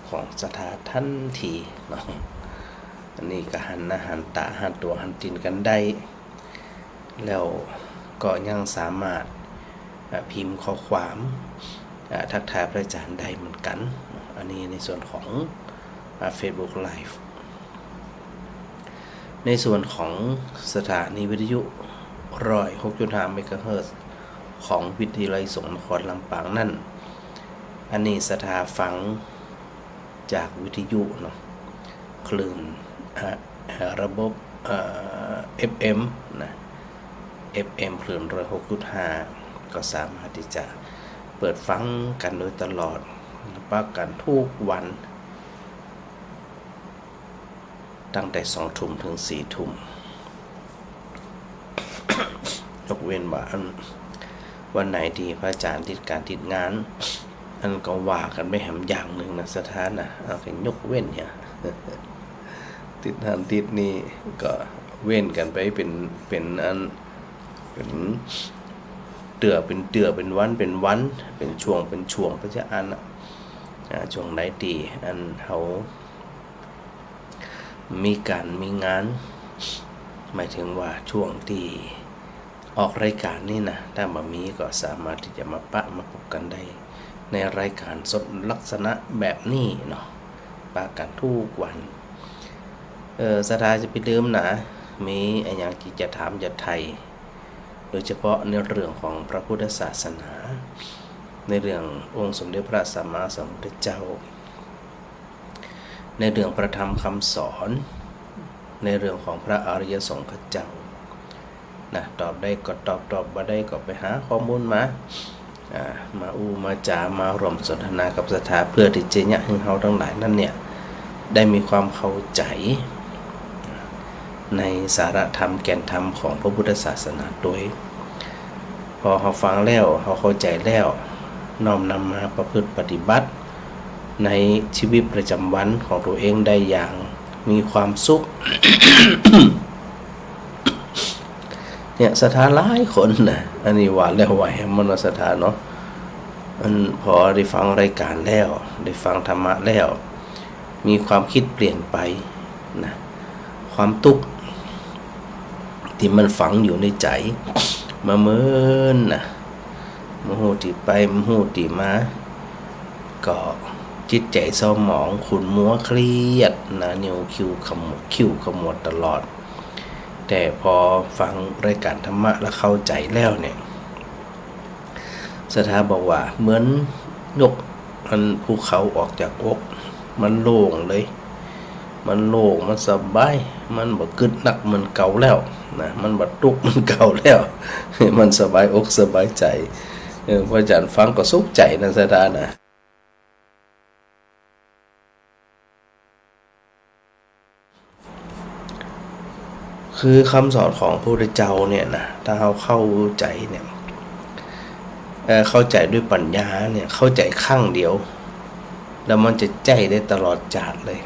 ของศรัทธาทันทีเนาะอันนี้ก็หันหน้าหันตาหันตัวหันตีนกันได้แล้วก็ยังสามารถพิมพ์ข้อความทักทายพระอาจารย์ได้เหมือนกันอันนี้ในส่วนของ Facebook Live ในส่วนของสถานีวิทยุ106.5 เมกะเฮิรตซ์ของวิทยาลัยสงฆ์นครลำปางนั่นอันนี้สถาฟังจากวิทยุเนาะคลื่นระบบFM นะ FM คลื่น106.5 ก็สามารถที่จะเปิดฟังกันโดยตลอดปักกันทุกวันตั้งแต่20:00 นถึง22:00 นยกเว้นว่าวันไหนที่พระอาจารย์ติดการติดงานอันก็ว่ากันไปแหมอย่างหนึ่งนะสถานนะเอาเป็นยกเว้นเนี่ยติดหันติดนี่ก็เว้นกันไปเป็นอันเป็นเตือเป็นวันเป็นช่วงพระเจ้าอันช่วงไหนดีอันเขามีงานหมายถึงว่าช่วงที่ออกรายการนี่นะถ้าบ่มีก็สามารถที่จะมาพบกันได้ในรายการสดลักษณะแบบนี้เนาะปะกันทุกวันสถาจะไปลืมนะมีอะไรอย่างที่จะถามจะไทยโดยเฉพาะในเรื่องของพระพุทธศาสนาในเรื่ององค์สมเด็จพระสัมมาสัมพุทธเจ้าในเรื่องพระธรรมคำสอนในเรื่องของพระอริยสงฆ์เจ้านะตอบได้ก็ตอบบ่ได้ก็ไปหาข้อมูลมามาจามารวมสนทนากับสถาเพื่อที่จะเนี่ยให้เราทั้งหลายนั่นเนี่ยได้มีความเข้าใจในสาระธรรมแก่นธรรมของพระพุทธศาสนาโดยพอเราฟังแล้วเราเข้าใจแล้วน้อมนำมาประพฤติปฏิบัติในชีวิตประจำวันของตัวเองได้อย่างมีความสุข เนี่ยสถานหลายคนนะอันนี้ว่าแล้วว่าแฮมมนสถานเนาะมันพอได้ฟังรายการแล้วได้ฟังธรรมะแล้วมีความคิดเปลี่ยนไปนะความทุกข์ที่มันฝังอยู่ในใจมาเมินนะมโหติไปมโหติมาก็จิตใจเศร้าหมองขุ่นมัวเครียดนะนิ้วคิ้วขมวดตลอดแต่พอฟังรายการธรรมะแล้วเข้าใจแล้วเนี่ยสถาบอกว่าเหมือนยกมันภูเขาออกจากอกมันโล่งเลยมันโล่งมันสบายมันบ่กึดหนักเหมือนเก่าแล้วนะมันบ่ทุกข์เหมือนเก่าแล้วมันสบายอกสบายใจพระอาจารย์ฟังก็สุขใจนะสถานะคือคำสอนของพระพุทธเจ้าเนี่ยนะถ้าเราเข้าใจเนี่ยเข้าใจด้วยปัญญาเนี่ยเข้าใจข้างเดียวแล้วมันจะใจได้ตลอดจาดเลย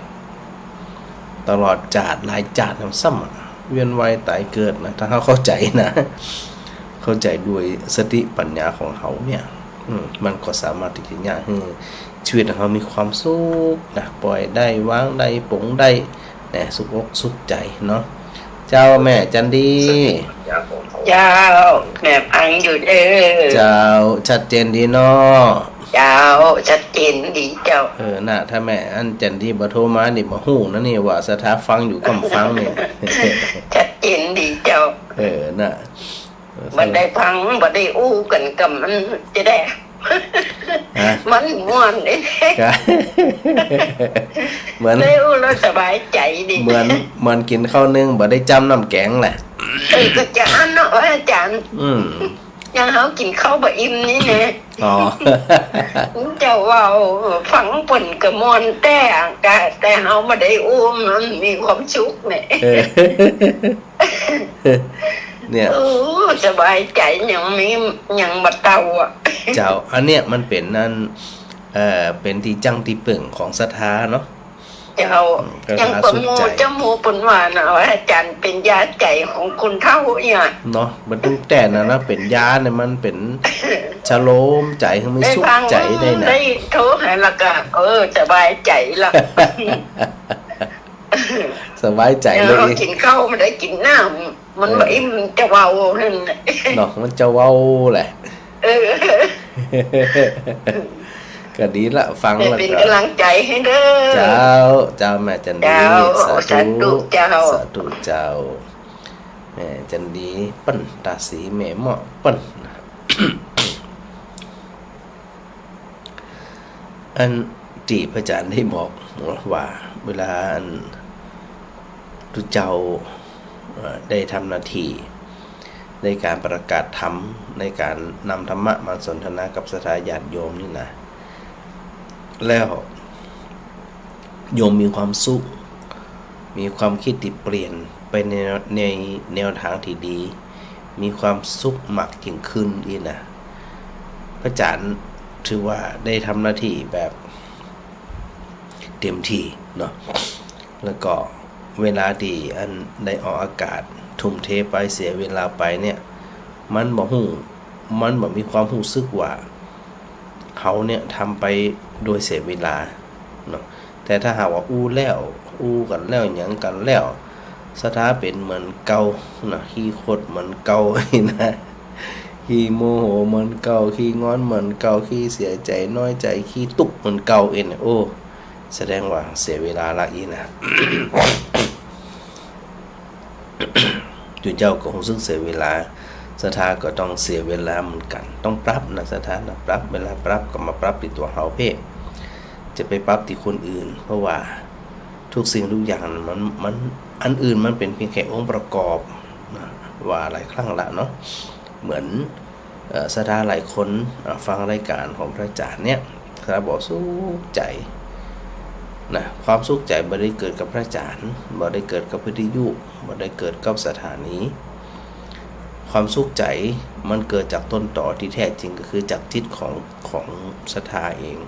ตลอดจาดหลายจาดซ้ำเวียนว่ายตายเกิดนะถ้าเราเข้าใจนะเข้าใจด้วยสติปัญญาของเขาเนี่ยมันก็สามารถที่จะให้ชีวิตของเขามีความสุขนะปล่อยได้วางได้ปลงได้นะสุขอกสุขใจเนาะเจ้าแม่จันดีเจ้าแม่ฟังอยู่เด้อเจ้าชัดเจนดีเนาะเจ้าชัดเจนดีเจ้าน่ะถ้าแม่อันจันดีบ่โทรมานี่บ่ฮู้นะนี่ว่าสถาฟังอยู่กํฟังนี่ชัดเจนดีเจ้าน่ะบ่ได้ฟังบ่ได้อู้กันกับมันจะได้มันม่วนเด้เหมือนได้อู้แล้วสบายใจดีเหมือนกินข้าวนึ่งบ่ได้จ้ำน้ำแกงแหละก็จะอันเนาะอาจารย์ยังเฮากินข้าวบ่อิ่มนี่แน่เจ้าว่าฟังเพิ่นก็ม่วนแต่เฮาบ่ได้อู้มันมีความสุขแหมเนี่ยสบายใจยังบ่เตาอ่ะเจ้าอันเนี้ยมันเป็นนั่นเป็นที่จังที่ปึ่งของศรัทธาเนาะ เจ้ายังปนโมเจ้าโมปนว่านะว่าอาจารย์เป็นยาใจของคนเฒ่าเนี่ยเนาะมันตั้งแต่นะเป็นยาเนี่ยมันเป็นชะโลมใจให้มันสุขใจได้นะได้โทรหาละก็สบายใจละสบายใจเลยเรากินข้าวมันได้กินน้ำมันไม่มันจะเว้านั่นเนาะมันจะเว้าแหละก็ดีละฟังแล้วเป็นกำลังใจให้เด้อเจ้าแม่จันดีสาธุเจ้าสาธุเจ้าแม่จันดีปั้นตาสีแม่เหมาะปั้นอันที่พระอาจารย์ได้บอกว่าเวลาอันพระเจ้าได้ทำหน้าที่ในการประกาศธรรมในการนำธรรมะมาสนทนากับศรัทธาญาติโยมนี่นะแล้วโยมมีความสุขมีความคิดที่เปลี่ยนไปในแนวทางที่ดีมีความสุขมากยิ่งขึ้นอีนะพระอาจารย์ถือว่าได้ทำหน้าที่แบบเต็มที่เนาะแล้วก็เวลาที่อันได้ออกอากาศทุ่มเทไปเสียเวลาไปเนี่ยมันบ่มีความรู้สึกว่าเขาเนี่ยทำไปโดยเสียเวลาเนาะแต่ถ้าหากว่าอู้กันแล้วหยังกันแล้วสถาเป็นเหมือนเก่านะขี้โคตรเหมือนเก่านะขี้โมโหเหมือนเก่าขี้งอนเหมือนเก่าขี้เสียใจน้อยใจขี้ตุกเหมือนเก่าโอ้แสดงว่าเสียเวลาละอีนะจุดเจ้าก็คงซึ่งเสียเวลาศรัทธาก็ต้องเสียเวลาเหมือนกันต้องปรับนะศรัทธานะปรับเวลาปรับก็มาปรับที่ตัวเฮาเพ่จะไปปรับที่คนอื่นเพราะว่าทุกสิ่งทุกอย่างมันอันอื่นมันเป็นเพียงแค่องค์ประกอบนะว่าหลายครั้งละเนาะเหมือนศรัทธาหลายคนฟังรายการของพระอาจารย์เนี่ยพระบอกสุขใจนะความสุขใจบ่ได้เกิดกับพระอาจารย์บ่ได้เกิดกับวิทยุบ่ได้เกิดกับสถานีความสุขใจมันเกิดจากต้นต่อที่แท้จริงก็คือจากจิตของศรัทธาเอง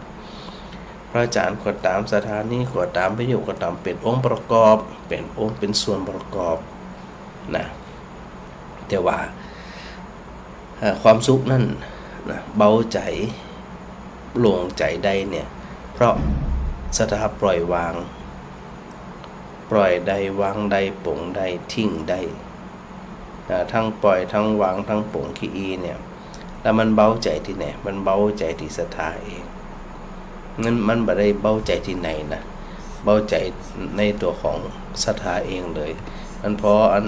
พระอาจารย์ก็ตามสถานีก็ตามวิทยุก็ตามเป็นองค์ประกอบเป็นส่วนประกอบนะแต่ว่าความสุขนั่นนะเบาใจโล่งใจได้เนี่ยเพราะศรัทธาปล่อยวางได้วางได้ปลงได้ทิ้งได้ทั้งปล่อยทั้งวางทั้งปลงขี้อีเนี่ยแล้วมันเบาใจที่ไหนมันเบาใจที่ศรัทธาเองนั่นมันบ่ได้เบาใจที่ไหนนะเบาใจในตัวของศรัทธาเองเลยมันพออัน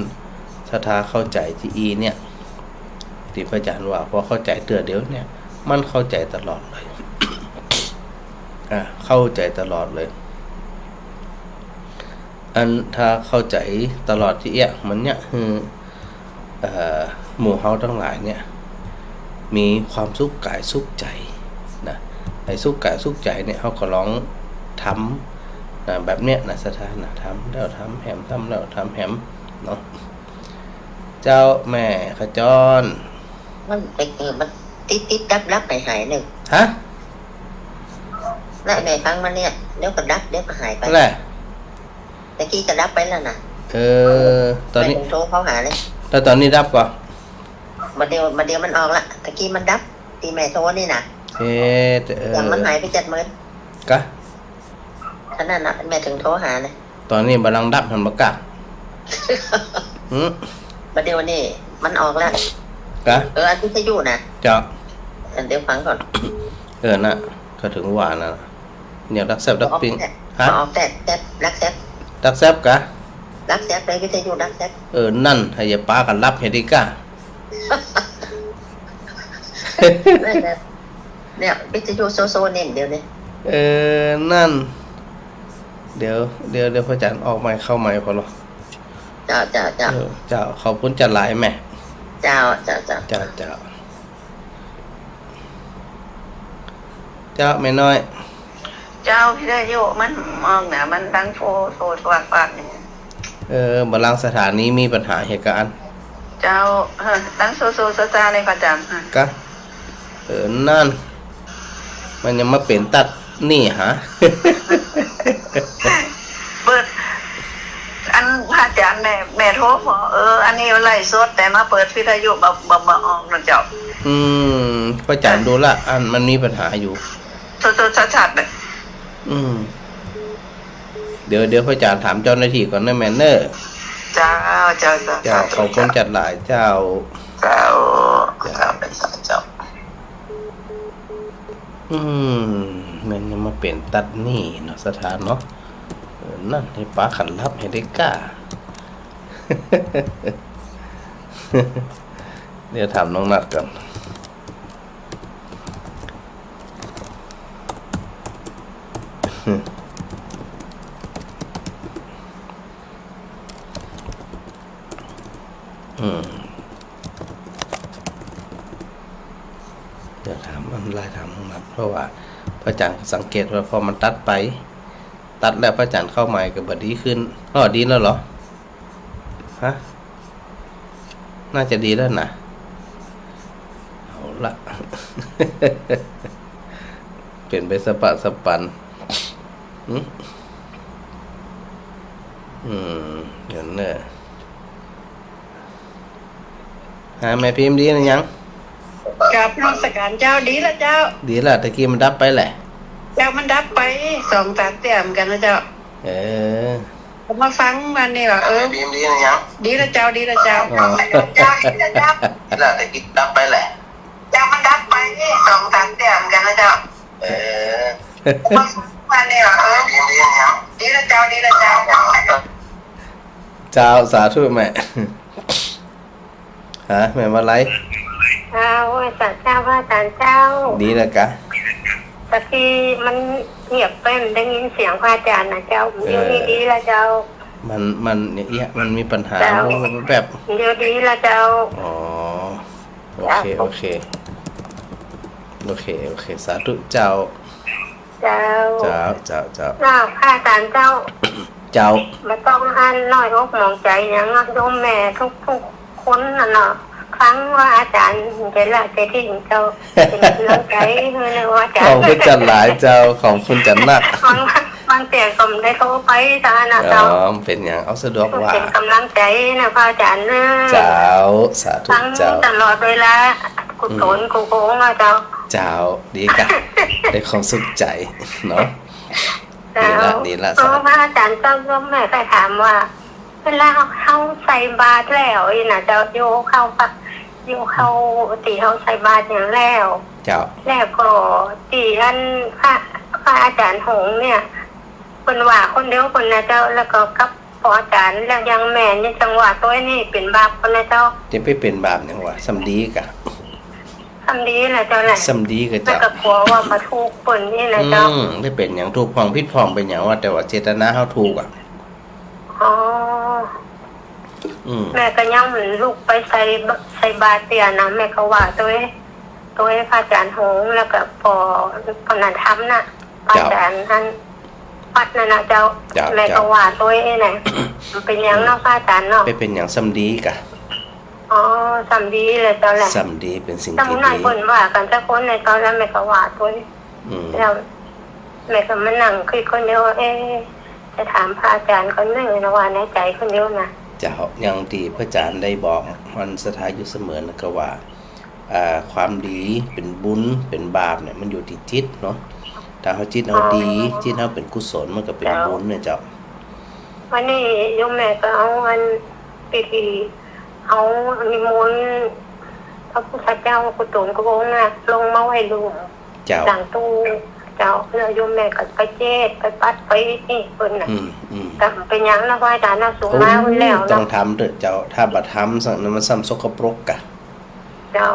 ศรัทธาเข้าใจที่อีเนี่ยที่พระอาจารย์ว่าพอเข้าใจเตือเดี๋ยวเนี่ยมันเข้าใจตลอดเลยเข้าใจตลอดเลยอันถ้าเข้าใจตลอดที่มันเนี่ยคือหมู่เฮาทั้งหลายเนี่ยมีความสุขกายสุขใจนะไอ้สุขกายสุขใจเนี่ยเขาก็ลองทำแบบเนี้ยนะสถานะทำแล้วทำแหมทำแล้วทำแหมเนาะเจ้าแม่ขจรมันมันติดดับไปหายหนึ่งฮะแล้วในครั้งมันเนี่ยเดี๋ยวก็ดับเดี๋ยวก็หายไปแหละแต่กี้ก็ดับไปแล้วนะตอนนี้โทรเขาหาเลยแล้วตอนนี้ดับก่อนมาเดียวมันออกละตะกี้มันดับตีแม่โทรนี่นะอย่างมันหายไป70,000กะท่านนั้นนะแม่ถึงโทรหาเลยตอนนี้บัลลังดับมันบักกะมาเดียวนี่มันออกแล้วกะอันที่จะอยู่นะจ้ะเดี๋ยวฟังก่อนน่ะก็ถึงว่านะเนี่ยรักแซบรักปิงฮะออกแต่รักแซบกะรักแซบเลยก็จะอยู่รักแซบนั่นให้อย่าป้ากันรับเฮดิกะเนี่ยวิทยุโซเน่มเดี๋ยวนี้นั่นเดี๋ยวพระอาจารย์ออกใหม่เข้าใหม่พอหรอเจ้าขอบคุณจัดหลายแม่เจ้าไม่น้อยเจ้าพี่ได้โยมันมองนะมันตั้งโทรฝากนี่บัลลังก์สถานีมีปัญหาเหตุการณ์เจ้าตั้งโซซาเลยพระอาจารย์กะนั่นมันยังมาเป็นตัดนี่ฮะ โทรบอกอันนี้ไล่สดแต่มาเปิดวิทยุบ่ออกนะเจ้าพระอาจารย์ดูละอันมันมีปัญหาอยู่ชัดๆเลยเดี๋ยวพระอาจารย์ถามเจ้าหน้าที่ก่อนนะแมนเนอร์เจ้าเขาคนจัดหลายเจ้าเป็นสายเจ้ามันยังมาเปลี่ยนตัดนี่เนาะสถานเนาะนั่นให้ป้าขันรับให้ได้กล้า เดี๋ยวถามน้องนัดก่อนเดี๋ยวถามมันไล่ถามน้องนัดเพราะว่าพระอาจารย์สังเกตว่าพอมันตัดแล้วพระอาจารย์เข้าใหม่ก็บดีขึ้นดีแล้วเหรอฮะน่าจะดีแล้วนะเอาละ เปลี่ยนไปสปะสปันเดี๋ยวเนี่ยแม่พิมพ์ดีนะยังกับนมัสการเจ้าดีละเจ้าดีละตะกี้มันดับไปแหละเจ้ามันดับไป2-3 เตียมกันนะเจ้าผมมาฟังมันนี่ว่าพิมพ์ดีนะยังดีละเจ้าดีละเจ้าดีละตะกี้ดับไปแหละเจ้ามันดับไป2-3 เตียมกันนะเจ้ามาฟังมันนี่ว่าพิมพ์ดีนะยังดีละเจ้าดีละเจ้าเจ้าสาธุแม่แม่มาไลฟ์สัตว์เจ้าว่าสัตว์เจ้าดีแล้วกะตะกี้มันเงียบไปมันได้ยินเสียงพระอาจารย์นะเจ้าเดี๋ยวนี้ดีแล้วเจ้ามันเนี่ยมันมีปัญหาแบบเดี๋ยวดีแล้วเจ้าโอเคสาธุเจ้าพระอาจารย์เจ้าไม่ต้องอันน้อยอกมองใจอย่างโยมแม่ทุกคนน่ะเนาะครั้งว่าอาจารย์จะละใจที่เจ้าเป็นกำลังใจให้ว่าอาจารย์ของคุณจันหลายเจ้าของคุณจันนักบางแต่ก็ได้โทรไปตานะเจ้าเป็นอย่างเอาสะดวกว่าเป็นกำลังใจนะพระอาจารย์นะเจ้าสาธุเจ้าตลอดเวลากุศลกุโกงนะเจ้าดีกันได้ความสุขใจเนาะดีละเพราะพระอาจารย์เจ้าแม่เคยถามว่าเวลาเขาใส่บาตรแล้วนะเจ้าโยเข้าตีเขาใส่บาตรอย่างแล้วก็ตีอันพระอาจารย์หงเนี่ยคนว่าคนเดียวคนนะเจ้าแล้วก็กับพออาจารย์แล้วยังแม่นี่จังหวะตัวนี้เป็นบาปคนนะเจ้าจะไปเป็นบาปเนี่ยว่าสำดีกะสำดีแหละเจ้าแหละสำดีกับเจ้าก็กลัวว่ามาถูกคนนี่นะเจ้าได้เป็นอย่างถูกความผิดพลาดเป็นอย่างว่าแต่ว่าเจตนาเขาถูกอ่ะแม่ก็ยังเหมือนลูกไปใส่บาตรเตียนะแม่ก็ว่าตัวพระอาจารย์หงแล้วก็พอนันทำน่ะพระอาจารย์ท่านวัดนั่นนะเจ้าแม่ก็ว่าตัวนี่มันเป็นอย่างนอกพระอาจารย์เนาะเป็นอย่างสำดีกะสำดีเลยเจ้าแหละสำดีเป็นสิ่งที่ดีคนว่ากันสักคนในตอนนั้นแม่ก็ว่าตัวแล้วแม่ก็มานั่งคุยคนเดียวจะถามพระอาจารย์คนนึงนะว่าในใจคนเดียวนะจะอย่างที่พระอาจารย์ได้บอกมันสถานอยู่เสมอนะก็ว่าความดีเป็นบุญเป็นบาปเนี่ยมันอยู่ที่จิตเนาะถ้าเขาจิตเขาดีจิตเขาเป็นกุศลมันก็เป็นบุญเนี่ยเจ้าวันนี้โยมแม่ก็เอาวันปีเอานิมนต์พระพุทธเจ้ากุศลกุโบงะลงมาไว้ลุงหลังตู้เจ้าเพื่อโยมแม่ก็ไปเจ็ดไปปัดไปนี่เพิ่นน่ะก็เป็นหยังนะว่าอาจารย์น่ะสูงมาแล้วต้องทำเด้อเจ้าถ้าบ่ทำสั่งนั้นมันซ้ำสกปรกกะเจ้า